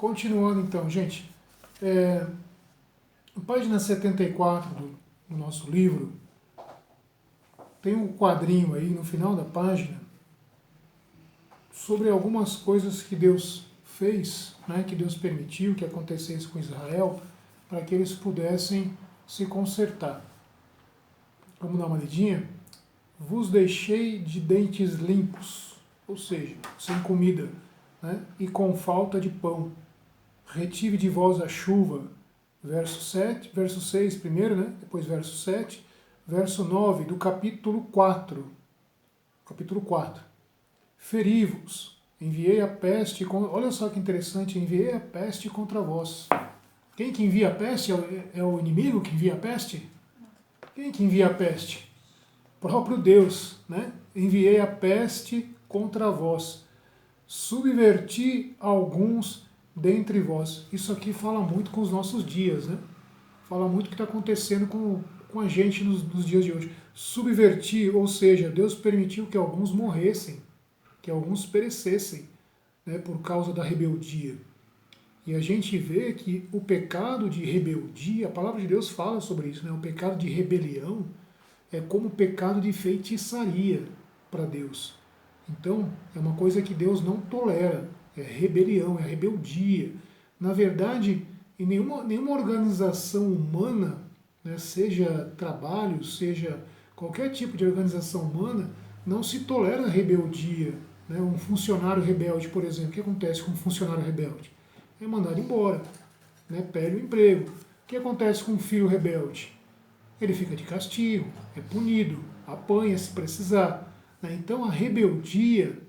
Continuando então, gente, na página 74 do nosso livro, tem um quadrinho aí no final da página sobre algumas coisas que Deus fez, né, que Deus permitiu que acontecesse com Israel, para que eles pudessem se consertar. Vamos dar uma lidinha? Vos deixei de dentes limpos, ou seja, sem comida, né, e com falta de pão. Retive de vós a chuva, verso 6 primeiro, né, depois verso 7, verso 9 do capítulo 4. Capítulo 4. Feri-vos, enviei a peste, olha só que interessante, enviei a peste contra vós. Quem que envia a peste? É o inimigo que envia a peste? Quem que envia a peste? O próprio Deus, né? Enviei a peste contra vós. Subverti alguns dentre vós. Isso aqui fala muito com os nossos dias, né? Fala muito o que está acontecendo com a gente nos dias de hoje. Subverti, ou seja, Deus permitiu que alguns morressem, que alguns perecessem, né, por causa da rebeldia. E a gente vê que o pecado de rebeldia, a palavra de Deus fala sobre isso, né? O pecado de rebelião é como o pecado de feitiçaria para Deus. Então, é uma coisa que Deus não tolera, é rebelião, é rebeldia. Na verdade, em nenhuma organização humana, né, seja trabalho, seja qualquer tipo de organização humana, não se tolera rebeldia. Né? Um funcionário rebelde, por exemplo, o que acontece com um funcionário rebelde? É mandado embora, né? Perde o emprego. O que acontece com um filho rebelde? Ele fica de castigo, é punido, apanha se precisar. Né? Então a rebeldia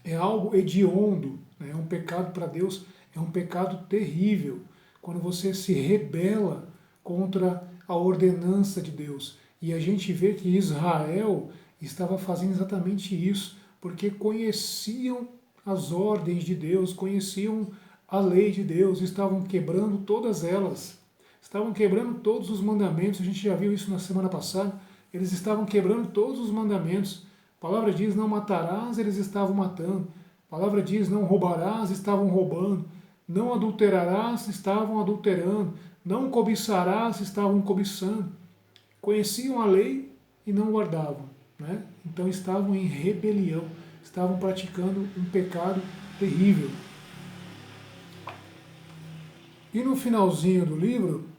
é algo hediondo, né? É um pecado para Deus, é um pecado terrível. Quando você se rebela contra a ordenança de Deus. E a gente vê que Israel estava fazendo exatamente isso, porque conheciam as ordens de Deus, conheciam a lei de Deus, estavam quebrando todas elas. Estavam quebrando todos os mandamentos, a gente já viu isso na semana passada, eles estavam quebrando todos os mandamentos. A palavra diz não matarás, eles estavam matando. A palavra diz não roubarás, estavam roubando. Não adulterarás, estavam adulterando. Não cobiçarás, estavam cobiçando. Conheciam a lei e não guardavam. Né? Então estavam em rebelião, estavam praticando um pecado terrível. E no finalzinho do livro,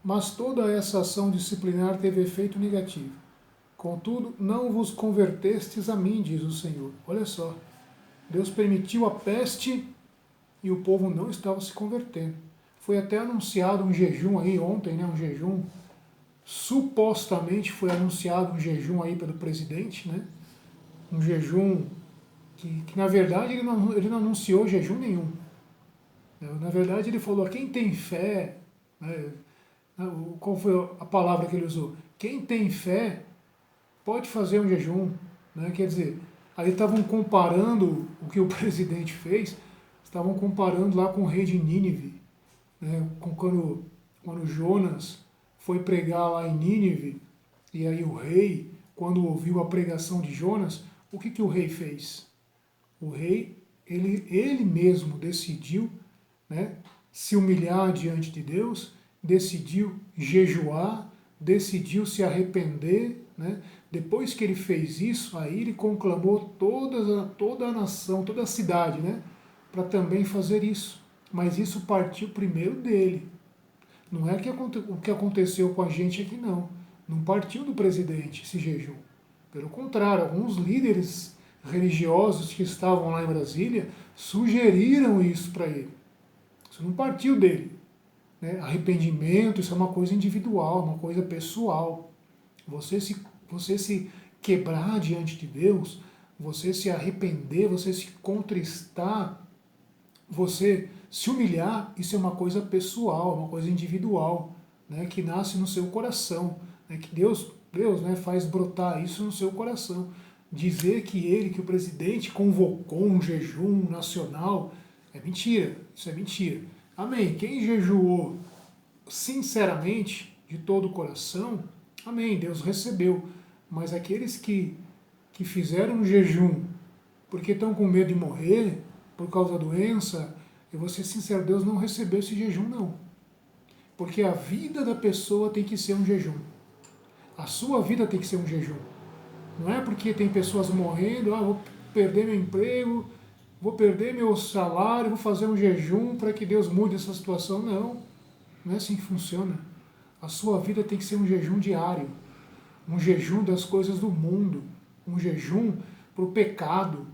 mas toda essa ação disciplinar teve efeito negativo. Contudo, não vos convertestes a mim, diz o Senhor. Olha só, Deus permitiu a peste e o povo não estava se convertendo. Foi até anunciado um jejum aí ontem, né, um jejum, supostamente foi anunciado um jejum aí pelo presidente, né, um jejum que na verdade ele não anunciou jejum nenhum. Na verdade ele falou, quem tem fé, né, qual foi a palavra que ele usou? Quem tem fé pode fazer um jejum. Né? Quer dizer, aí estavam comparando o que o presidente fez, estavam comparando lá com o rei de Nínive. Né? Quando Jonas foi pregar lá em Nínive, e aí o rei, quando ouviu a pregação de Jonas, o que o rei fez? O rei, ele mesmo decidiu, né, se humilhar diante de Deus, decidiu jejuar, decidiu se arrepender. Né? Depois que ele fez isso, aí ele conclamou toda a nação, toda a cidade, né, para também fazer isso. Mas isso partiu primeiro dele. Não é o que aconteceu com a gente aqui, não. Não partiu do presidente esse jejum. Pelo contrário, alguns líderes religiosos que estavam lá em Brasília sugeriram isso para ele. Isso não partiu dele. Né? Arrependimento, isso é uma coisa individual, uma coisa pessoal. Você se quebrar diante de Deus, você se arrepender, você se contristar, você se humilhar, isso é uma coisa pessoal, uma coisa individual, né, que nasce no seu coração, né, que Deus, né, faz brotar isso no seu coração. Dizer que o presidente convocou um jejum nacional é mentira, isso é mentira. Amém. Quem jejuou sinceramente, de todo o coração, amém, Deus recebeu. Mas aqueles que fizeram um jejum porque estão com medo de morrer por causa da doença, eu vou ser sincero, Deus não recebeu esse jejum não. Porque a vida da pessoa tem que ser um jejum. A sua vida tem que ser um jejum. Não é porque tem pessoas morrendo, vou perder meu emprego, vou perder meu salário, vou fazer um jejum para que Deus mude essa situação. Não, não é assim que funciona. A sua vida tem que ser um jejum diário, um jejum das coisas do mundo, um jejum para o pecado.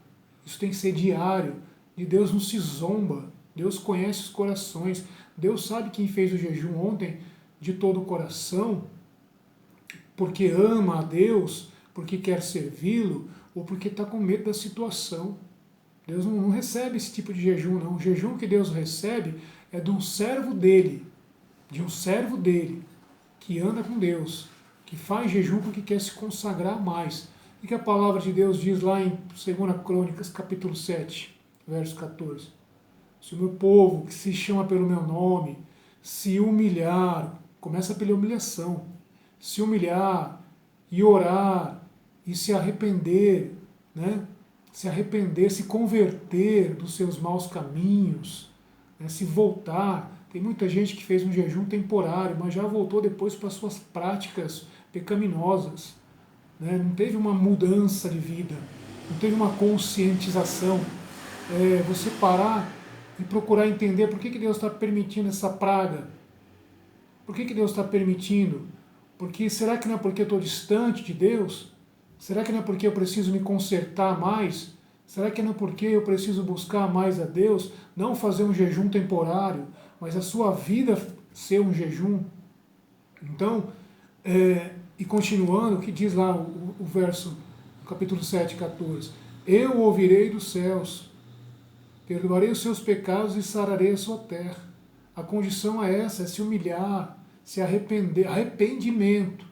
Isso tem que ser diário. E Deus não se zomba. Deus conhece os corações. Deus sabe quem fez o jejum ontem de todo o coração, porque ama a Deus, porque quer servi-lo, ou porque está com medo da situação. Deus não recebe esse tipo de jejum, não. O jejum que Deus recebe é de um servo dele, que anda com Deus, que faz jejum porque quer se consagrar mais. O que a palavra de Deus diz lá em 2 Crônicas, capítulo 7, verso 14? Se o meu povo, que se chama pelo meu nome, se humilhar, começa pela humilhação, se humilhar e orar e se arrepender, né? Se arrepender, se converter dos seus maus caminhos, né? Se voltar. Tem muita gente que fez um jejum temporário, mas já voltou depois para suas práticas pecaminosas, né? Não teve uma mudança de vida, não teve uma conscientização. Você parar e procurar entender por que Deus está permitindo essa praga. Por que Deus está permitindo? Porque será que não é porque eu estou distante de Deus? Será que não é porque eu preciso me consertar mais? Será que não é porque eu preciso buscar mais a Deus? Não fazer um jejum temporário, mas a sua vida ser um jejum? Então, e continuando, o que diz lá o verso, capítulo 7, 14. Eu ouvirei dos céus, perdoarei os seus pecados e sararei a sua terra. A condição é essa, é se humilhar, se arrepender, arrependimento.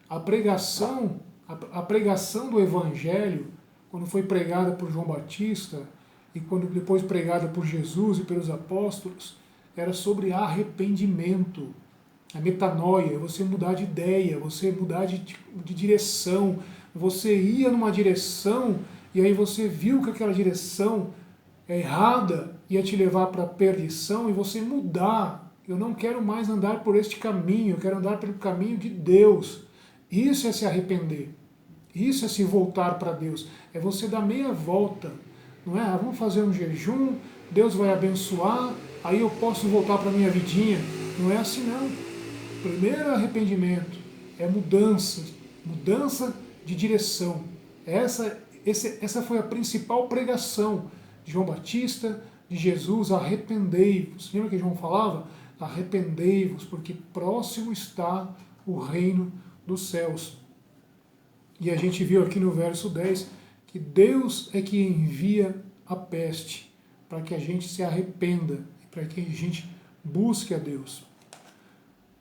A pregação do Evangelho, quando foi pregada por João Batista, e quando depois pregada por Jesus e pelos apóstolos, era sobre arrependimento. A metanoia, você mudar de ideia, você mudar de direção. Você ia numa direção e aí você viu que aquela direção errada ia te levar para a perdição e você mudar. Eu não quero mais andar por este caminho, eu quero andar pelo caminho de Deus. Isso é se arrepender. Isso é se voltar para Deus. É você dar meia volta. Não é? Vamos fazer um jejum, Deus vai abençoar, aí eu posso voltar para a minha vidinha. Não é assim não. Primeiro arrependimento é mudança de direção. Essa foi a principal pregação de João Batista, de Jesus, arrependei-vos. Lembra que João falava? Arrependei-vos, porque próximo está o reino dos céus. E a gente viu aqui no verso 10 que Deus é que envia a peste para que a gente se arrependa, para que a gente busque a Deus.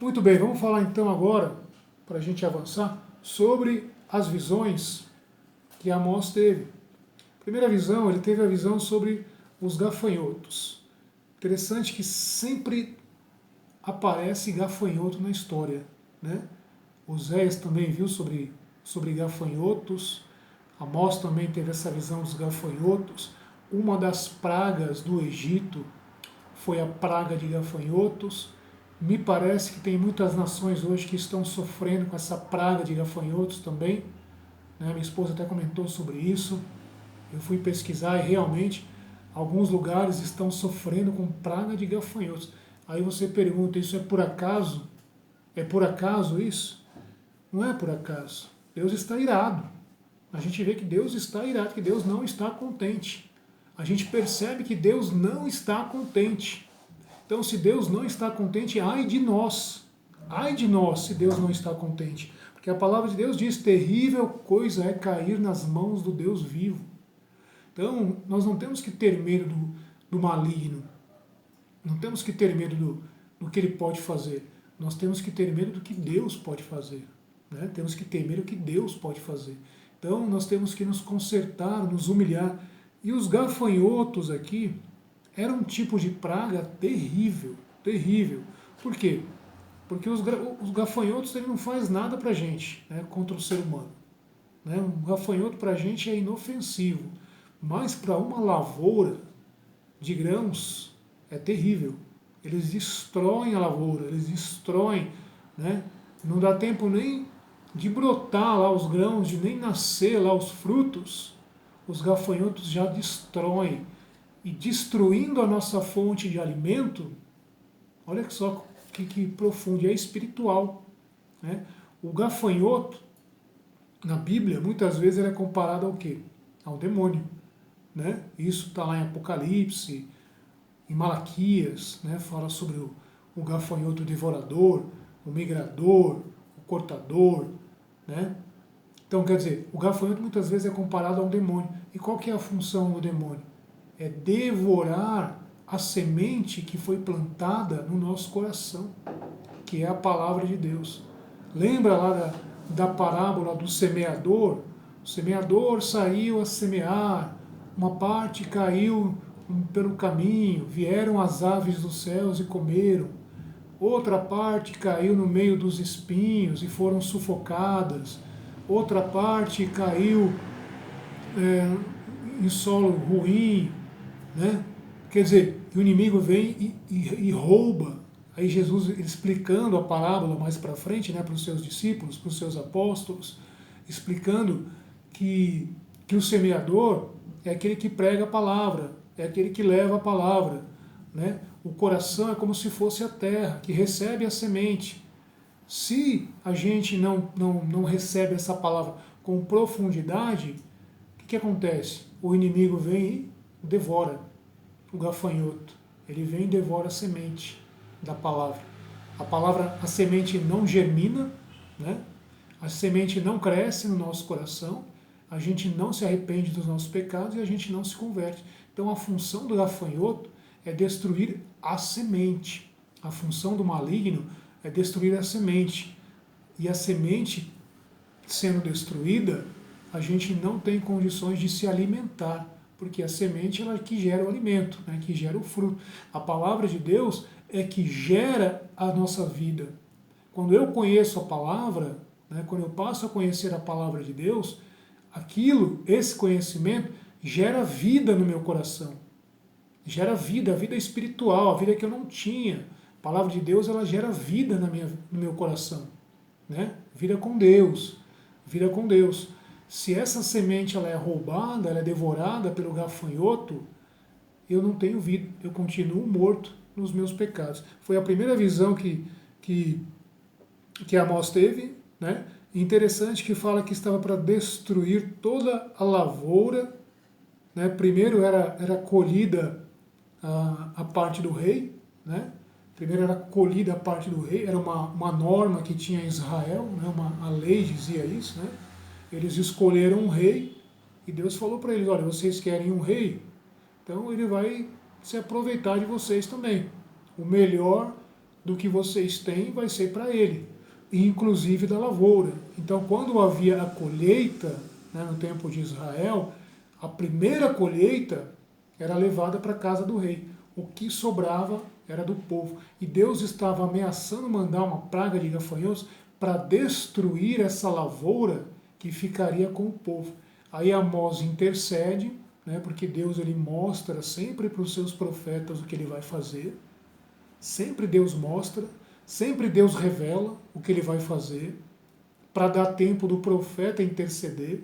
Muito bem, vamos falar então agora, para a gente avançar, sobre as visões que Amós teve. Primeira visão, ele teve a visão sobre os gafanhotos. Interessante que sempre aparece gafanhoto na história, né? Oséias também viu sobre gafanhotos, Amós também teve essa visão dos gafanhotos. Uma das pragas do Egito foi a praga de gafanhotos. Me parece que tem muitas nações hoje que estão sofrendo com essa praga de gafanhotos também, né? Minha esposa até comentou sobre isso. Eu fui pesquisar e realmente alguns lugares estão sofrendo com praga de gafanhotos. Aí você pergunta, isso é por acaso? É por acaso isso? Não é por acaso. Deus está irado. A gente vê que Deus está irado, que Deus não está contente. A gente percebe que Deus não está contente. Então, se Deus não está contente, ai de nós se Deus não está contente. Porque a palavra de Deus diz, terrível coisa é cair nas mãos do Deus vivo. Então, nós não temos que ter medo do maligno. Não temos que ter medo do que ele pode fazer. Nós temos que ter medo do que Deus pode fazer. Né? Temos que ter medo do que Deus pode fazer. Então, nós temos que nos consertar, nos humilhar. E os gafanhotos aqui eram um tipo de praga terrível, terrível. Por quê? Porque os gafanhotos ele não faz nada para a gente, né, contra o ser humano. Né? Um gafanhoto para a gente é inofensivo. Mas para uma lavoura de grãos é terrível. Eles destroem a lavoura, eles destroem, né? Não dá tempo nem de brotar lá os grãos, de nem nascer lá os frutos. Os gafanhotos já destroem. E destruindo a nossa fonte de alimento, olha só que profundo, é espiritual. Né? O gafanhoto, na Bíblia, muitas vezes ele é comparado ao quê? Ao demônio. Né? Isso está lá em Apocalipse, em Malaquias, né? Fala sobre o gafanhoto devorador, o migrador, o cortador. Né? Então, quer dizer, o gafanhoto muitas vezes é comparado a um demônio. E qual que é a função do demônio? É devorar a semente que foi plantada no nosso coração, que é a palavra de Deus. Lembra lá da parábola do semeador? O semeador saiu a semear, uma parte caiu pelo caminho, vieram as aves dos céus e comeram. Outra parte caiu no meio dos espinhos e foram sufocadas. Outra parte caiu em solo ruim, né? Quer dizer, o inimigo vem e rouba. Aí Jesus explicando a parábola mais para frente, né, para os seus discípulos, para os seus apóstolos, explicando que o semeador é aquele que prega a palavra, é aquele que leva a palavra. Né? O coração é como se fosse a terra, que recebe a semente. Se a gente não recebe essa palavra com profundidade, o que acontece? O inimigo vem e devora o gafanhoto. Ele vem e devora a semente da palavra. A semente não germina, né? A semente não cresce no nosso coração, a gente não se arrepende dos nossos pecados e a gente não se converte. Então a função do gafanhoto é destruir a semente. A função do maligno é destruir a semente. E a semente sendo destruída, a gente não tem condições de se alimentar, porque a semente ela é que gera o alimento, né, que gera o fruto. A palavra de Deus é que gera a nossa vida. Quando eu conheço a palavra, né, quando eu passo a conhecer a palavra de Deus, esse conhecimento gera vida no meu coração. Gera vida, a vida espiritual, a vida que eu não tinha. A palavra de Deus ela gera vida no meu coração. Né? Vida com Deus. Vida com Deus. Se essa semente ela é roubada, ela é devorada pelo gafanhoto, eu não tenho vida, eu continuo morto nos meus pecados. Foi a primeira visão que Amós teve, né? Interessante que fala que estava para destruir toda a lavoura, né? Primeiro era colhida a parte do rei, né? Primeiro era colhida a parte do rei, era uma norma que tinha em Israel, né? A lei dizia isso, né? Eles escolheram um rei e Deus falou para eles, olha, vocês querem um rei, então ele vai se aproveitar de vocês também. O melhor do que vocês têm vai ser para ele, inclusive da lavoura. Então quando havia a colheita, né, no tempo de Israel, a primeira colheita era levada para a casa do rei. O que sobrava era do povo. E Deus estava ameaçando mandar uma praga de gafanhotos para destruir essa lavoura que ficaria com o povo. Aí Amós intercede, né, porque Deus ele mostra sempre para os seus profetas o que ele vai fazer. Sempre Deus mostra, sempre Deus revela o que ele vai fazer, para dar tempo do profeta interceder.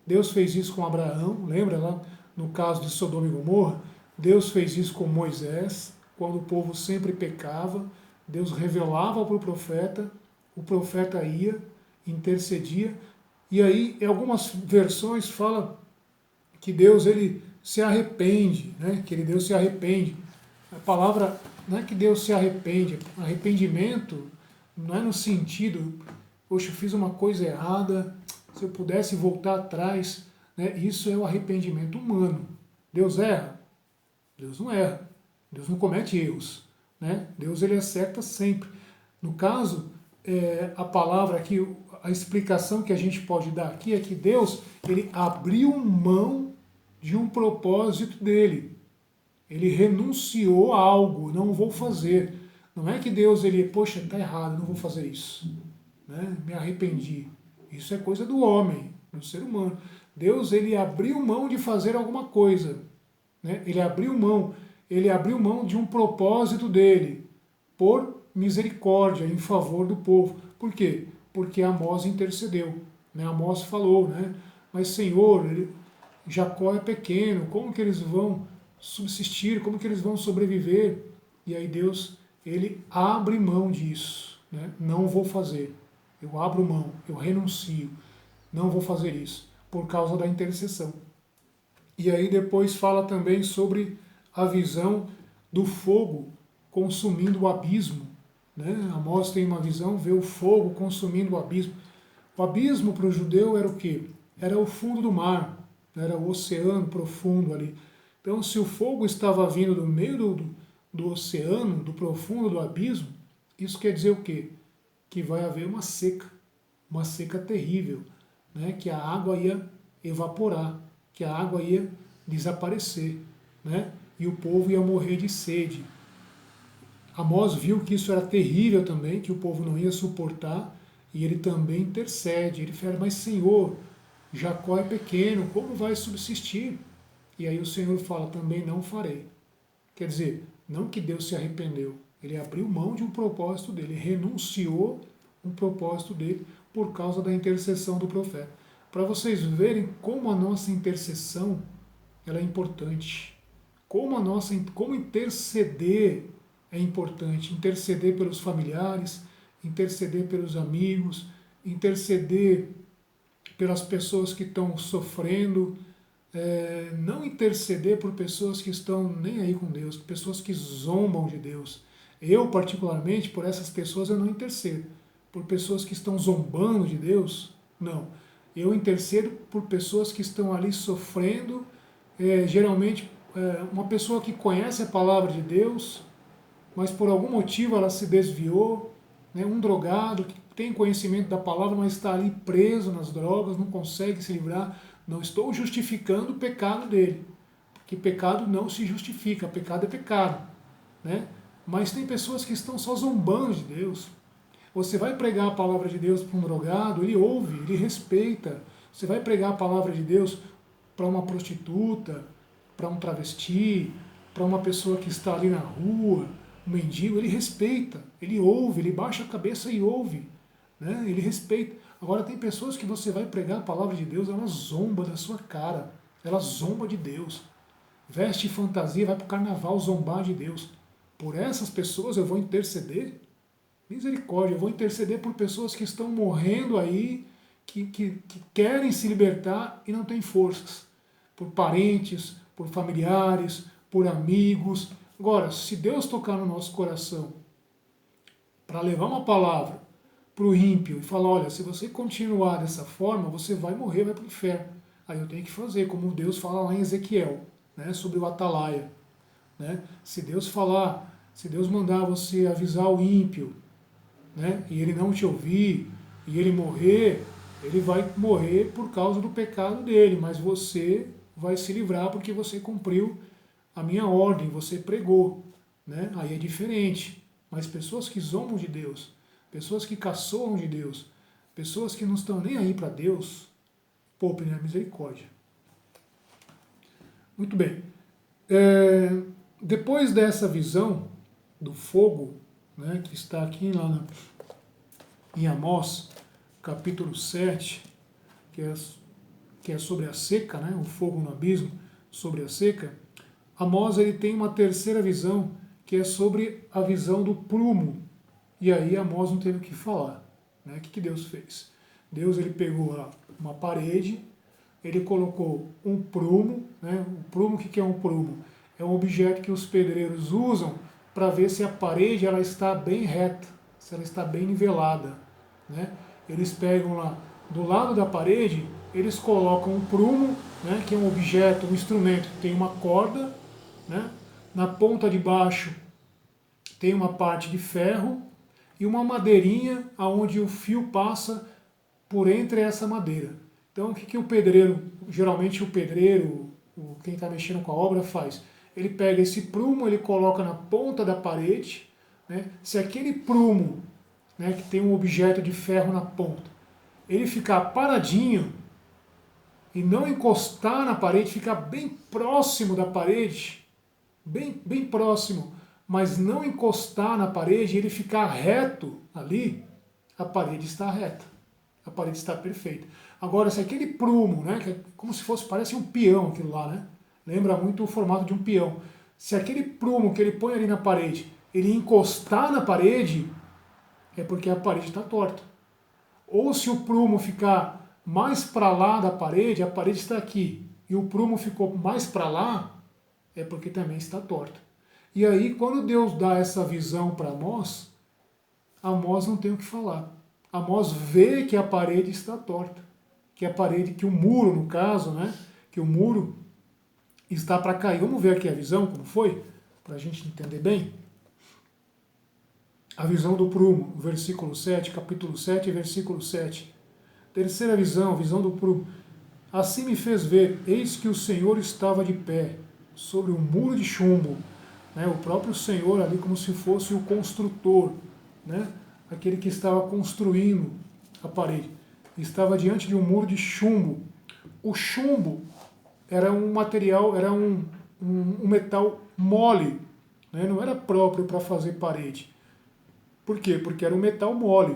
Deus fez isso com Abraão, lembra lá no caso de Sodoma e Gomorra? Deus fez isso com Moisés, quando o povo sempre pecava, Deus revelava para o profeta ia, intercedia, e aí em algumas versões fala que Deus ele se arrepende, né? Que Deus se arrepende. A palavra não é que Deus se arrepende, arrependimento não é no sentido, poxa, eu fiz uma coisa errada, se eu pudesse voltar atrás, né? Isso é o arrependimento humano. Deus erra? Deus não erra. Deus não comete erros. Né? Deus ele acerta sempre. No caso, a palavra aqui, a explicação que a gente pode dar aqui é que Deus ele abriu mão de um propósito dele. Ele renunciou a algo, não vou fazer. Não é que Deus, poxa, está errado, não vou fazer isso. Né? Me arrependi. Isso é coisa do homem, do ser humano. Deus, ele abriu mão de fazer alguma coisa, né? Ele abriu mão de um propósito dele, por misericórdia, em favor do povo. Por quê? Porque Amós intercedeu, né? Amós falou, né? Mas Senhor, Jacó é pequeno, como que eles vão subsistir, como que eles vão sobreviver? E aí Deus, ele abre mão disso, né? Não vou fazer, eu abro mão, eu renuncio, não vou fazer isso, por causa da intercessão. E aí depois fala também sobre a visão do fogo consumindo o abismo, né? Amós tem uma visão, vê o fogo consumindo o abismo. O abismo para o judeu era o quê? Era o fundo do mar, era o oceano profundo ali. Então, se o fogo estava vindo do meio do oceano, do profundo do abismo, isso quer dizer o quê? Que vai haver uma seca terrível, né? Que a água ia evaporar, que a água ia desaparecer, né? E o povo ia morrer de sede. Amós viu que isso era terrível também, que o povo não ia suportar, e ele também intercede. Ele fala, mas Senhor, Jacó é pequeno, como vai subsistir? E aí o Senhor fala, também não farei. Quer dizer, não que Deus se arrependeu, ele abriu mão de um propósito dele, renunciou um propósito dele por causa da intercessão do profeta. Para vocês verem como a nossa intercessão ela é importante. Como interceder é importante. Interceder pelos familiares, interceder pelos amigos, interceder pelas pessoas que estão sofrendo, não interceder por pessoas que estão nem aí com Deus, pessoas que zombam de Deus. Eu, particularmente, por essas pessoas eu não intercedo. Por pessoas que estão zombando de Deus, não. Eu intercedo por pessoas que estão ali sofrendo, geralmente uma pessoa que conhece a palavra de Deus, mas por algum motivo ela se desviou, né? Um drogado que tem conhecimento da palavra, mas está ali preso nas drogas, não consegue se livrar. Não estou justificando o pecado dele, porque pecado não se justifica, pecado é pecado, né? Mas tem pessoas que estão só zombando de Deus. Você vai pregar a palavra de Deus para um drogado, ele ouve, ele respeita. Você vai pregar a palavra de Deus para uma prostituta, para um travesti, para uma pessoa que está ali na rua, um mendigo, ele respeita, ele ouve, ele baixa a cabeça e ouve, né? Ele respeita. Agora tem pessoas que você vai pregar a palavra de Deus, ela zomba da sua cara, ela zomba de Deus, veste fantasia, vai para o carnaval zombar de Deus. Por essas pessoas eu vou interceder? Misericórdia, eu vou interceder por pessoas que estão morrendo aí, que querem se libertar e não têm forças. Por parentes, por familiares, por amigos. Agora, se Deus tocar no nosso coração para levar uma palavra para o ímpio e falar, olha, se você continuar dessa forma, você vai morrer, vai para o inferno. Aí eu tenho que fazer, como Deus fala lá em Ezequiel, né, sobre o atalaia. Né? Se Deus falar, se Deus mandar você avisar o ímpio, né, e ele não te ouvir, e ele vai morrer por causa do pecado dele, mas você vai se livrar porque você cumpriu a minha ordem, você pregou. Né? Aí é diferente. Mas pessoas que zombam de Deus, pessoas que caçoam de Deus, pessoas que não estão nem aí para Deus, poupem a misericórdia. Muito bem. Depois dessa visão do fogo, né, que está aqui lá em Amós, capítulo 7, que é sobre a seca, né, o fogo no abismo, sobre a seca, Amós ele tem uma terceira visão, que é sobre a visão do prumo. E aí Amós não teve o que falar. Né? O que Deus fez? Deus ele pegou lá uma parede, ele colocou um prumo. Né? O prumo, o que é um prumo? É um objeto que os pedreiros usam para ver se a parede ela está bem reta, se ela está bem nivelada. Né? Eles pegam lá do lado da parede, eles colocam um prumo, né, que é um objeto, um instrumento que tem uma corda, né? Na ponta de baixo tem uma parte de ferro e uma madeirinha aonde o fio passa por entre essa madeira. Então o que o pedreiro, geralmente o pedreiro, quem está mexendo com a obra faz? Ele pega esse prumo, ele coloca na ponta da parede, né? Se aquele prumo, né, que tem um objeto de ferro na ponta, ele ficar paradinho, e não encostar na parede, ficar bem próximo da parede, bem próximo, mas não encostar na parede, ele ficar reto ali, a parede está reta, a parede está perfeita. Agora, se aquele prumo, né, que é como se fosse, parece um peão aquilo lá, né? Lembra muito o formato de um peão. Se aquele prumo que ele põe ali na parede, ele encostar na parede, é porque a parede está torta. Ou se o prumo ficar mais para lá da parede, a parede está aqui, e o prumo ficou mais para lá, é porque também está torta. E aí, quando Deus dá essa visão para Amós não tem o que falar. Amós vê que a parede está torta, que a parede, que o muro, no caso, né, que o muro está para cair. Vamos ver aqui a visão, como foi, para a gente entender bem. A visão do prumo, versículo 7, capítulo 7, versículo 7. Terceira visão, visão do prumo. Assim me fez ver, eis que o Senhor estava de pé, sobre um muro de chumbo. Né, o próprio Senhor ali como se fosse o construtor, né, aquele que estava construindo a parede. Estava diante de um muro de chumbo. O chumbo era um material, era um metal mole, né, não era próprio para fazer parede. Por quê? Porque era um metal mole.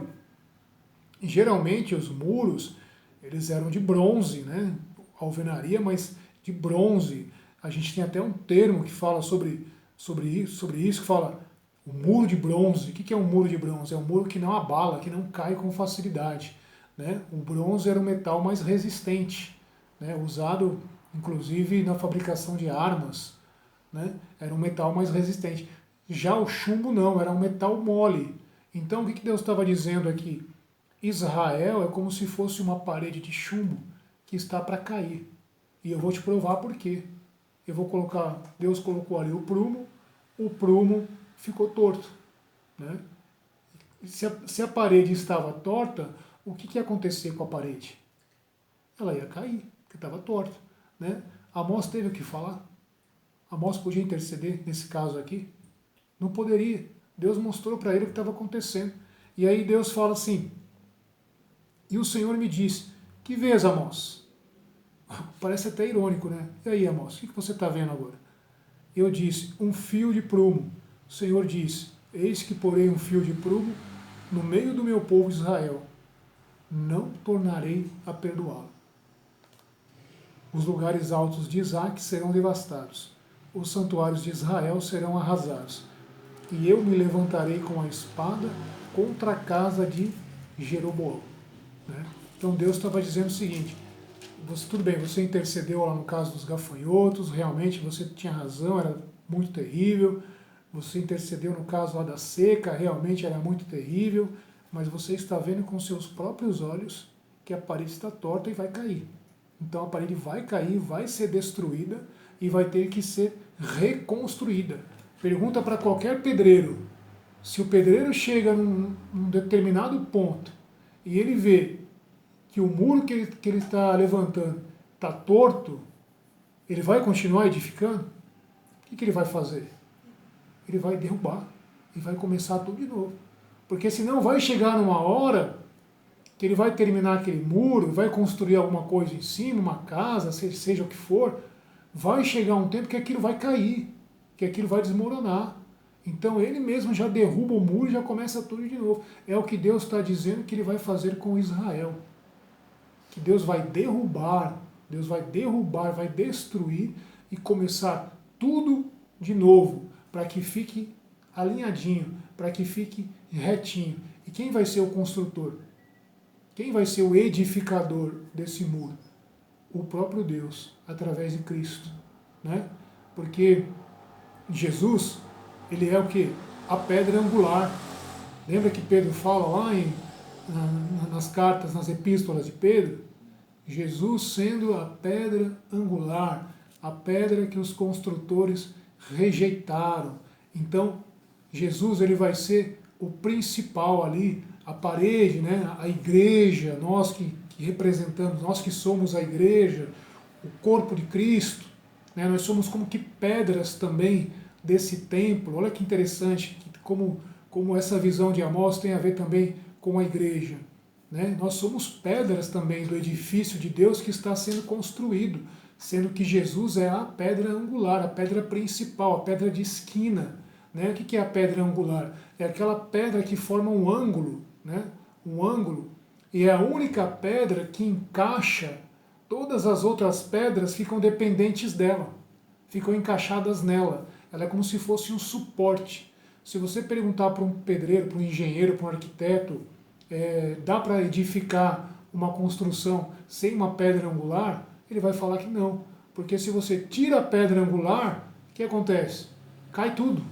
E, geralmente os muros, eles eram de bronze, né? Alvenaria, mas de bronze. A gente tem até um termo que fala sobre isso, que fala o muro de bronze. O que é um muro de bronze? É um muro que não abala, que não cai com facilidade. Né? O bronze era um metal mais resistente, né? Usado inclusive na fabricação de armas. Né? Era um metal mais resistente. Já o chumbo não, era um metal mole. Então o que Deus estava dizendo aqui? Israel é como se fosse uma parede de chumbo que está para cair. E eu vou te provar por quê. Eu vou colocar, Deus colocou ali o prumo ficou torto. Né? Se a parede estava torta, o que ia acontecer com a parede? Ela ia cair, porque estava torta. Né? Amós teve o que falar? Amós podia interceder nesse caso aqui? Não poderia. Deus mostrou para ele o que estava acontecendo. E aí Deus fala assim, e o Senhor me disse, que vês, Amós? Parece até irônico, né? E aí, Amós, o que você está vendo agora? Eu disse, um fio de prumo. O Senhor disse, eis que porei um fio de prumo no meio do meu povo Israel. Não tornarei a perdoá-lo. Os lugares altos de Isaac serão devastados. Os santuários de Israel serão arrasados. E eu me levantarei com a espada contra a casa de Jeroboão. Né? Então Deus estava dizendo o seguinte, tudo bem, você intercedeu lá no caso dos gafanhotos, realmente você tinha razão, era muito terrível, você intercedeu no caso lá da seca, realmente era muito terrível, mas você está vendo com seus próprios olhos que a parede está torta e vai cair. Então a parede vai cair, vai ser destruída e vai ter que ser reconstruída. Pergunta para qualquer pedreiro, se o pedreiro chega num determinado ponto e ele vê que o muro que ele está levantando está torto, ele vai continuar edificando? O que ele vai fazer? Ele vai derrubar e vai começar tudo de novo. Porque senão vai chegar numa hora que ele vai terminar aquele muro, vai construir alguma coisa em cima, uma casa, seja o que for, vai chegar um tempo que aquilo vai cair, que aquilo vai desmoronar. Então ele mesmo já derruba o muro e já começa tudo de novo. É o que Deus está dizendo que ele vai fazer com Israel. Que Deus vai derrubar, vai destruir e começar tudo de novo, para que fique alinhadinho, para que fique retinho. E quem vai ser o construtor? Quem vai ser o edificador desse muro? O próprio Deus, através de Cristo. Né? Porque Jesus, ele é o quê? A pedra angular. Lembra que Pedro fala lá nas cartas, nas epístolas de Pedro? Jesus sendo a pedra angular, a pedra que os construtores rejeitaram. Então, Jesus ele vai ser o principal ali, a parede, né? A igreja, nós que representamos, nós que somos a igreja, o corpo de Cristo, né? Nós somos como que pedras também desse templo. Olha que interessante, como essa visão de Amós tem a ver também com a igreja. né? Nós somos pedras também do edifício de Deus que está sendo construído, sendo que Jesus é a pedra angular, a pedra principal, a pedra de esquina. Né? O que é a pedra angular? É aquela pedra que forma um ângulo, né? Um ângulo, e é a única pedra que encaixa, todas as outras pedras ficam dependentes dela, ficam encaixadas nela. Ela é como se fosse um suporte. Se você perguntar para um pedreiro, para um engenheiro, para um arquiteto, dá para edificar uma construção sem uma pedra angular? Ele vai falar que não. Porque se você tira a pedra angular, o que acontece? Cai tudo,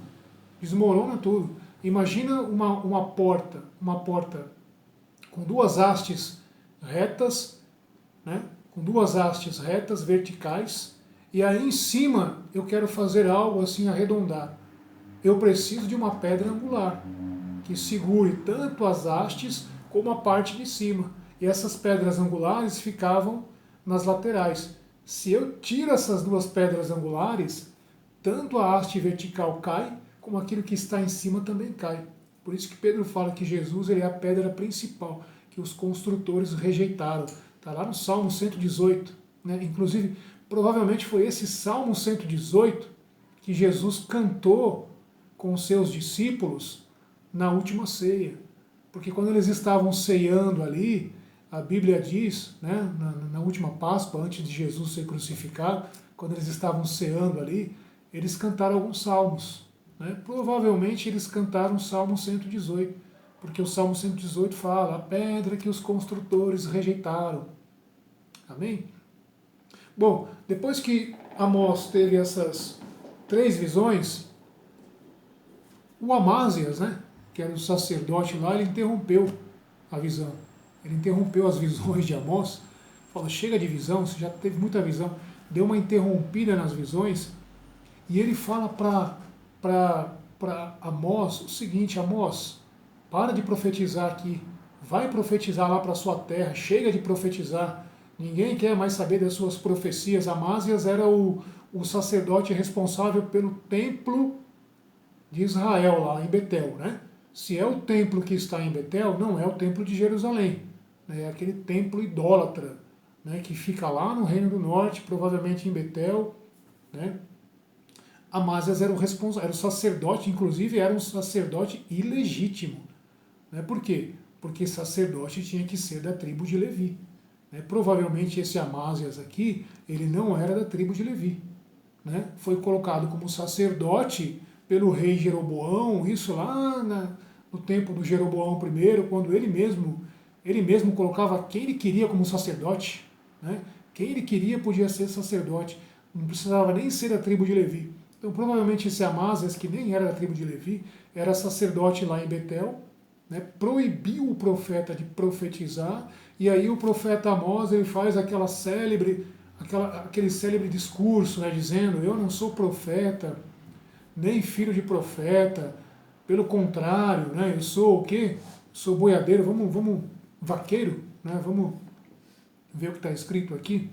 desmorona tudo. Imagina uma porta com duas hastes retas, né? Com duas hastes retas, verticais, e aí em cima eu quero fazer algo assim arredondado. Eu preciso de uma pedra angular, que segure tanto as hastes como a parte de cima. E essas pedras angulares ficavam nas laterais. Se eu tiro essas duas pedras angulares, tanto a haste vertical cai, como aquilo que está em cima também cai. Por isso que Pedro fala que Jesus ele é a pedra principal, que os construtores rejeitaram. Está lá no Salmo 118. Né? Inclusive, provavelmente foi esse Salmo 118 que Jesus cantou com os seus discípulos na última ceia. Porque quando eles estavam ceando ali, a Bíblia diz, né, na última Páscoa, antes de Jesus ser crucificado, quando eles estavam ceando ali, eles cantaram alguns salmos. Né? Provavelmente eles cantaram o Salmo 118, porque o Salmo 118 fala, a pedra que os construtores rejeitaram. Amém? Bom, depois que Amós teve essas 3 visões, o Amázias, né, que era o sacerdote lá, ele interrompeu a visão. Ele interrompeu as visões de Amós, falou, chega de visão, você já teve muita visão, deu uma interrompida nas visões, e ele fala para Amós o seguinte, Amós, para de profetizar aqui, vai profetizar lá para a sua terra, chega de profetizar, ninguém quer mais saber das suas profecias. Amázias era o sacerdote responsável pelo templo de Israel, lá em Betel. Né? Se é o templo que está em Betel, não é o templo de Jerusalém, né? É aquele templo idólatra, né, que fica lá no Reino do Norte, provavelmente em Betel. Né? Amázias era o sacerdote, inclusive era um sacerdote ilegítimo. Né? Por quê? Porque sacerdote tinha que ser da tribo de Levi. Né? Provavelmente esse Amázias aqui, ele não era da tribo de Levi. Né? Foi colocado como sacerdote pelo rei Jeroboão, isso lá no tempo do Jeroboão I, quando ele mesmo colocava quem ele queria como sacerdote. Né? Quem ele queria podia ser sacerdote, não precisava nem ser da tribo de Levi. Então provavelmente esse Amázias, que nem era da tribo de Levi, era sacerdote lá em Betel, né? Proibiu o profeta de profetizar, e aí o profeta Amós ele faz aquele célebre discurso, né, dizendo, eu não sou profeta, nem filho de profeta, pelo contrário, né, eu sou o quê? Sou boiadeiro, vamos vaqueiro, né, vamos ver o que está escrito aqui,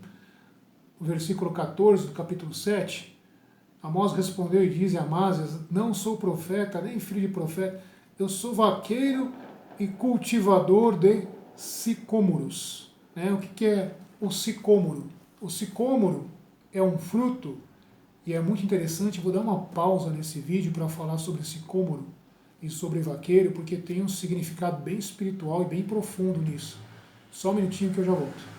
o versículo 14 do capítulo 7, Amós respondeu e diz a Amázias, não sou profeta, nem filho de profeta, eu sou vaqueiro e cultivador de sicômoros. Né? O que é o sicômoro? O sicômoro é um fruto, e é muito interessante, vou dar uma pausa nesse vídeo para falar sobre sicômoro e sobre vaqueiro, porque tem um significado bem espiritual e bem profundo nisso. Só um minutinho que eu já volto.